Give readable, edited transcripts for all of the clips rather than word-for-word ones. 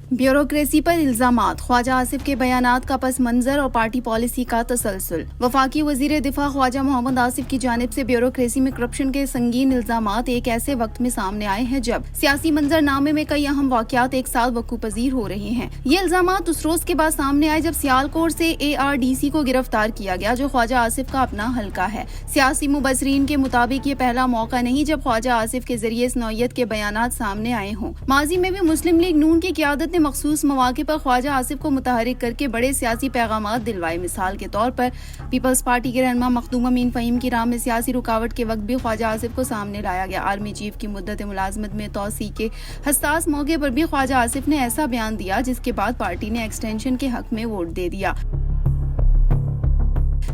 Bureaucracy पर इल्जामात, ख्वाजा आसिफ के बयानात का पस मंजर और पार्टी पॉलिसी का तसलसल। वफाकी वजीर दिफा ख्वाजा मोहम्मद आसिफ की जानिब से ब्यूरोक्रेसी में करप्शन के संगीन इल्जामात एक ऐसे वक्त में सामने आए हैं जब सियासी मंजरनामे में कई अहम वाकयात एक साथ वकूफ पजीर हो रहे हैं। ये इल्जामात उस रोज के बाद सामने आए जब सियालकोट से ARDC को गिरफ्तार किया गया, जो ख्वाजा आसिफ का अपना हल्का है। सियासी मुबसरीन के मुताबिक ये पहला मौका नहीं जब ख्वाजा आसिफ के जरिए इस नौयत के बयानात सामने आए हों। माजी में भी मुस्लिम लीग नून की क़यादत ने मखसूस मौके पर ख्वाजा आसिफ को मुतहरिक करके बड़े सियासी पैगामात दिलवाए। मिसाल के तौर पर पीपल्स पार्टी के रहनुमा मखदूम अमीन फ़हीम की राह में सियासी रुकावट के वक्त भी ख्वाजा आसिफ को सामने लाया गया। आर्मी चीफ की मुद्दत मुलाजमत में तोसी के हसास मौके पर भी ख्वाजा आसिफ ने ऐसा बयान दिया जिसके बाद पार्टी ने एक्सटेंशन के हक में वोट दे दिया।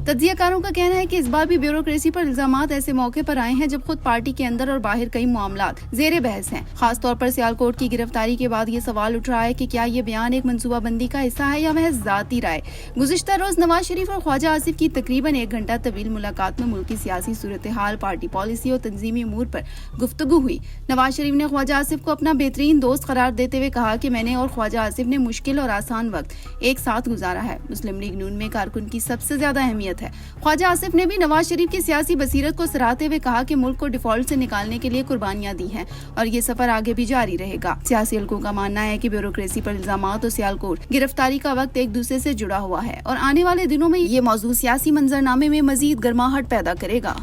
तज्जियाकारों का कहना है कि इस बार भी ब्यूरोक्रेसी पर इल्जामात ऐसे मौके पर आए हैं जब खुद पार्टी के अंदर और बाहर कई मामलात ज़ेरे बहस हैं। खास तौर पर सियालकोट की गिरफ्तारी के बाद ये सवाल उठ रहा है कि क्या ये बयान एक मंसूबाबंदी का हिस्सा है या महज ज़ाती राय। गुज़िश्ता रोज नवाज शरीफ और ख्वाजा आसिफ की तकरीबन 1 घंटा तवील मुलाकात में मुल्क की सियासी सूरत हाल, पार्टी पॉलिसी और तंजीमी अमूर पर गुफ्तगू हुई। नवाज शरीफ ने ख्वाजा आसिफ को अपना बेहतरीन दोस्त करार देते हुए कहा कि मैंने और ख्वाजा आसिफ ने मुश्किल और आसान वक्त एक साथ गुजारा है। मुस्लिम लीग नून में कारकुन की सबसे ज्यादा अहमियत है। ख्वाजा आसिफ ने भी नवाज शरीफ की सियासी बसीरत को सराहते हुए कहा कि मुल्क को डिफॉल्ट से निकालने के लिए कुर्बानियां दी हैं और ये सफर आगे भी जारी रहेगा। सियासी हलकों का मानना है कि ब्यूरोक्रेसी पर इल्जामात और सियालकोट गिरफ्तारी का वक्त एक दूसरे से जुड़ा हुआ है और आने वाले दिनों में ये मौजूद सियासी मंजरनामे में मजीद गर्माहट पैदा करेगा।